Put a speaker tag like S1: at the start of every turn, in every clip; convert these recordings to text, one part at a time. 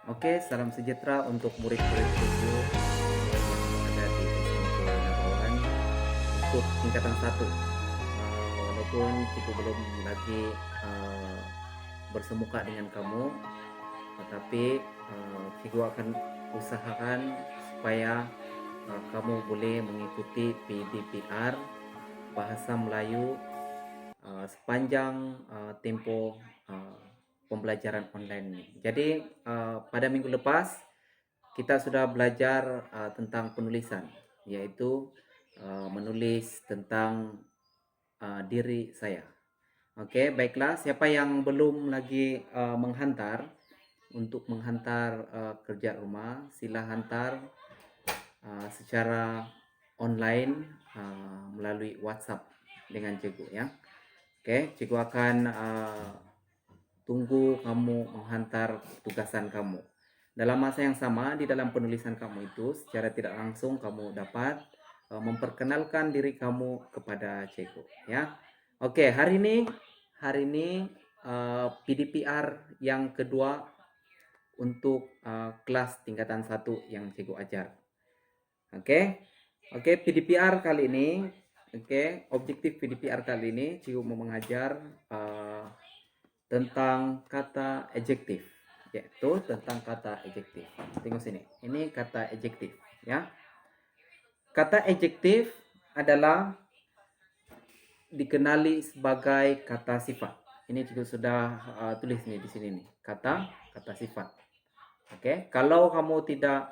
S1: Oke, salam sejahtera untuk murid-murid Cikgu yang ada di SMP Nabawan untuk tingkatan 1. Walaupun Cikgu belum lagi bersemuka dengan kamu, tetapi Cikgu akan usahakan supaya kamu boleh mengikuti PDPR Bahasa Melayu sepanjang tempo pembelajaran online ini. Jadi pada minggu lepas kita sudah belajar tentang penulisan, yaitu menulis tentang diri saya. Oke, baiklah. Siapa yang belum lagi untuk menghantar kerja rumah, sila hantar secara online melalui WhatsApp dengan Cikgu ya. Oke, Cikgu akan tunggu kamu menghantar tugasan kamu. Dalam masa yang sama, di dalam penulisan kamu itu, secara tidak langsung kamu dapat memperkenalkan diri kamu kepada Cikgu ya. Oke, hari ini PDPR yang kedua untuk kelas tingkatan 1 yang Cikgu ajar. Oke, PDPR kali ini, objektif PDPR kali ini Cikgu mau mengajar tentang kata adjektif, yaitu tentang kata adjektif. Tengok sini, ini kata adjektif ya. Kata adjektif adalah dikenali sebagai kata sifat. Ini juga sudah tulis nih di sini nih, kata sifat. Oke, kalau kamu tidak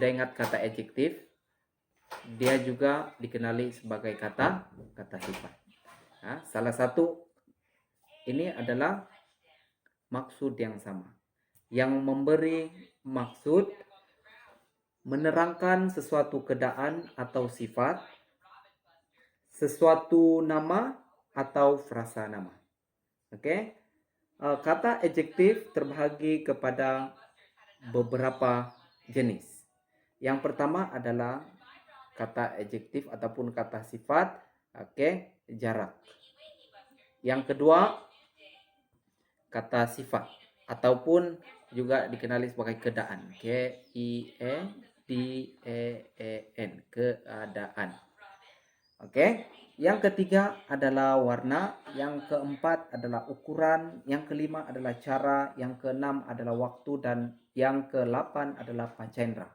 S1: ingat kata adjektif, dia juga dikenali sebagai kata sifat. Nah, salah satu ini adalah maksud yang sama, yang memberi maksud menerangkan sesuatu keadaan atau sifat, sesuatu nama atau frasa nama. Oke, kata adjektif terbagi kepada beberapa jenis. Yang pertama adalah kata adjektif ataupun kata sifat, jarak. Yang kedua, kata sifat ataupun juga dikenali sebagai keadaan, KIEDAAN, keadaan. Oke, yang ketiga adalah warna, yang keempat adalah ukuran, yang kelima adalah cara, yang keenam adalah waktu, dan yang ke-8 adalah pancaindera.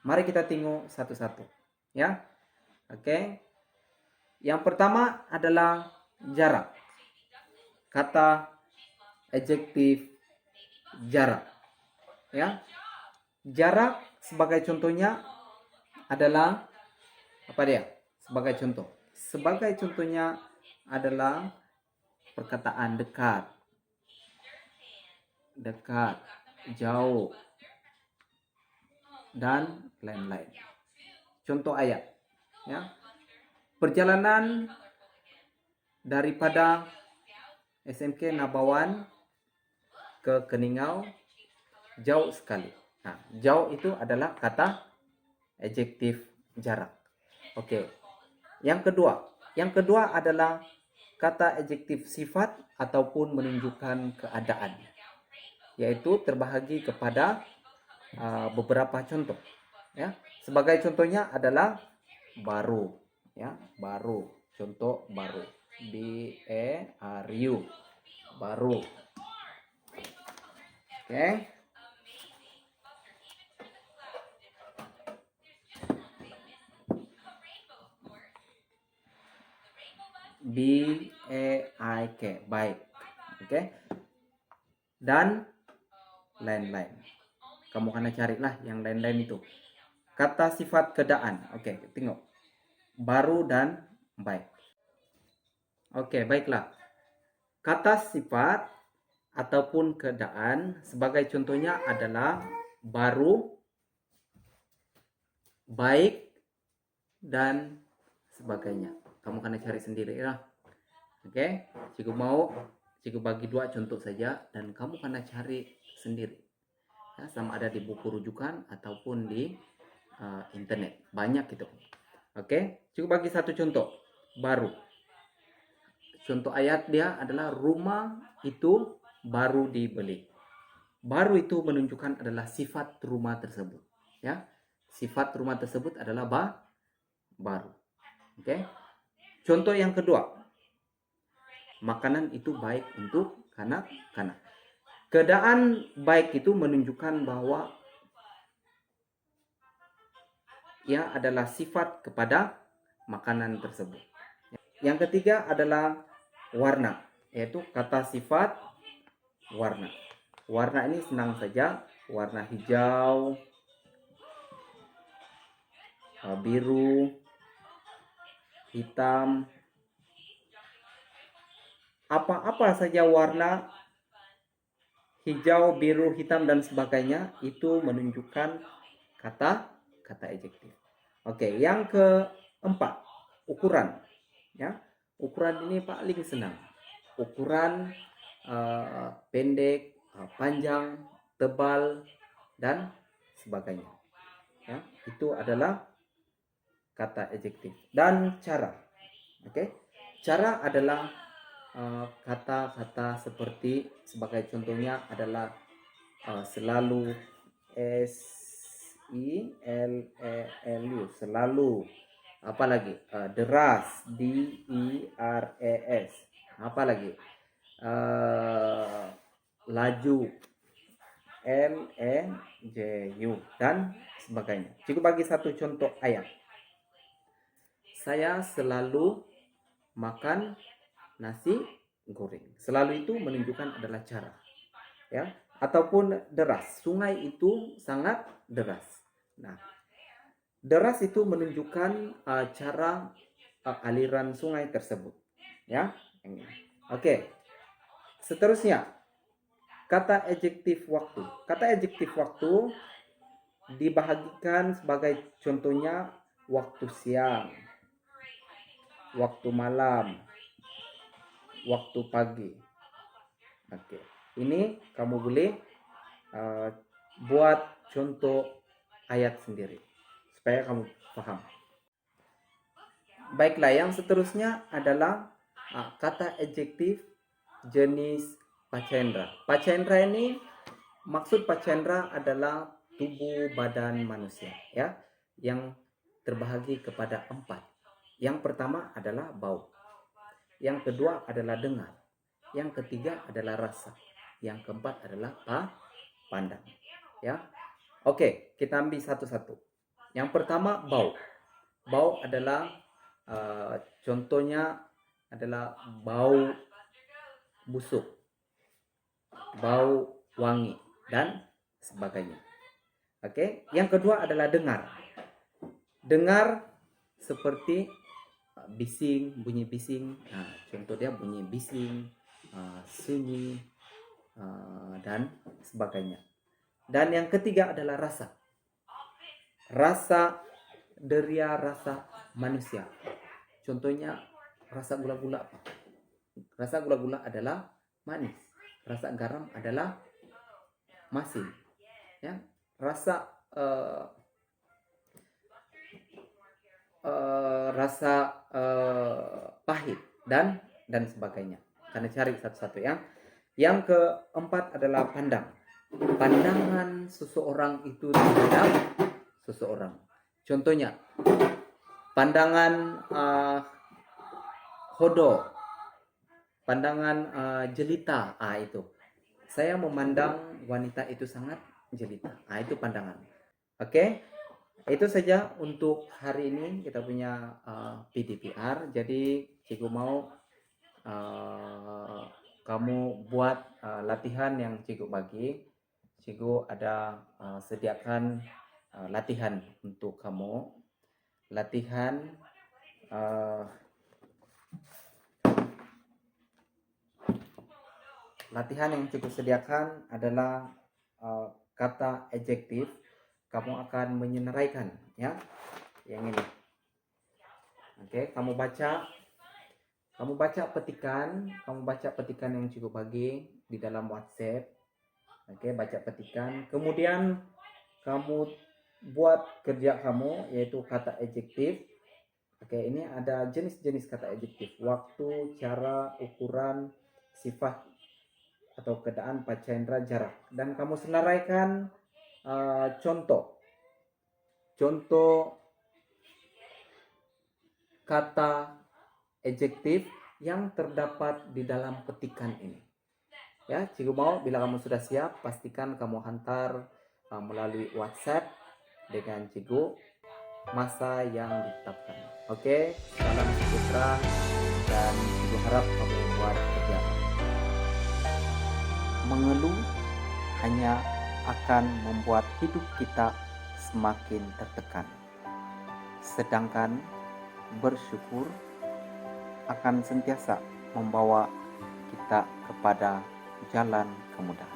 S1: Mari kita tengok satu-satu ya. Oke, yang pertama adalah jarak. Kata adjektif jarak ya. Jarak sebagai contohnya adalah apa dia? Sebagai contohnya adalah perkataan dekat, jauh, dan lain-lain. Contoh ayat ya. Perjalanan daripada SMK Nabawan ke Keningau jauh sekali. Nah, jauh itu adalah kata adjektif jarak. Oke. Yang kedua adalah kata adjektif sifat ataupun menunjukkan keadaan, yaitu terbahagi kepada beberapa contoh ya. Sebagai contohnya adalah baru ya, baru. Contoh baru, baru, baru. Oke. BAIK, baik. Oke. Dan lain-lain. Kamu akan carilah yang lain-lain itu. Kata sifat keadaan. Oke, tengok. Baru dan baik. Oke, baiklah. Kata sifat ataupun keadaan sebagai contohnya adalah baru, baik, dan sebagainya. Kamu akan cari sendiri lah. Oke, Cikgu bagi 2 contoh saja dan kamu akan cari sendiri ya, sama ada di buku rujukan ataupun di internet, banyak itu. Oke, Cikgu bagi 1 contoh baru. Contoh ayat dia adalah rumah itu baru dibeli. baru itu menunjukkan adalah sifat rumah tersebut. Ya, sifat rumah tersebut adalah baru. Oke. Contoh yang kedua, makanan itu baik untuk kanak-kanak. Keadaan baik itu menunjukkan bahwa ia adalah sifat kepada makanan tersebut. Yang ketiga adalah warna, yaitu kata sifat warna. Warna ini senang saja, warna hijau, biru, hitam, apa-apa saja warna hijau, biru, hitam dan sebagainya itu menunjukkan kata adjektif. Oke, yang keempat, ukuran. Ya, ukuran ini paling senang. Ukuran pendek, panjang, tebal dan sebagainya. Ya, itu adalah kata adjektif. Dan cara. Oke, cara adalah kata-kata seperti sebagai contohnya adalah selalu, SILELU, selalu. Apalagi deras, DERAS. Apalagi laju, LEJU dan sebagainya. Cukup bagi satu contoh ayat. Saya selalu makan nasi goreng. Selalu itu menunjukkan adalah cara. Ya, ataupun deras. Sungai itu sangat deras. Nah, deras itu menunjukkan cara aliran sungai tersebut. Ya. Oke. Seterusnya, kata adjektif waktu. Kata adjektif waktu dibahagikan sebagai contohnya waktu siang, waktu malam, waktu pagi. Oke. Ini kamu boleh buat contoh ayat sendiri supaya kamu paham. Baiklah, yang seterusnya adalah kata adjektif jenis pacendra. Pacendra ini, maksud pacendra adalah tubuh badan manusia, ya, yang terbahagi kepada 4. Yang pertama adalah bau. Yang kedua adalah dengar. Yang ketiga adalah rasa. Yang keempat adalah pandang. Ya, oke, kita ambil satu-satu. Yang pertama bau. Bau adalah contohnya adalah bau busuk, bau wangi dan sebagainya. Oke, yang kedua adalah dengar. Dengar seperti bising, bunyi bising. Nah, contoh dia bunyi bising, sunyi dan sebagainya. Dan yang ketiga adalah rasa. Rasa deria, rasa manusia. Contohnya rasa gula-gula apa? Rasa gula-gula adalah manis. Rasa garam adalah masin. Ya, rasa pahit dan sebagainya. Karena cari satu-satu ya. Yang keempat adalah pandang. Pandangan seseorang itu terhadap seseorang. Contohnya pandangan hodo, pandangan jelita. Itu saya memandang wanita itu sangat jelita. Itu pandangan. Oke, itu saja untuk hari ini kita punya PDPR. Jadi cikgu mau kamu buat latihan yang cikgu bagi. Cikgu ada sediakan latihan untuk kamu. Latihan yang cikgu sediakan adalah kata adjektif. Kamu akan menyenaraikan ya, yang ini. Oke, kamu baca petikan yang cikgu bagi di dalam WhatsApp. Oke, baca petikan. Kemudian kamu buat kerja kamu, yaitu kata adjektif. Oke, ini ada jenis-jenis kata adjektif. Waktu, cara, ukuran, sifat, atau keadaan panca indera jarak, dan kamu senaraikan contoh kata adjektif yang terdapat di dalam petikan ini. Ya, cikgu mau bila kamu sudah siap, pastikan kamu hantar melalui WhatsApp dengan cikgu masa yang ditetapkan. Oke, salam sejahtera dan cikgu harap kamu buat kerja. Mengeluh hanya akan membuat hidup kita semakin tertekan. Sedangkan bersyukur akan sentiasa membawa kita kepada jalan kemudahan.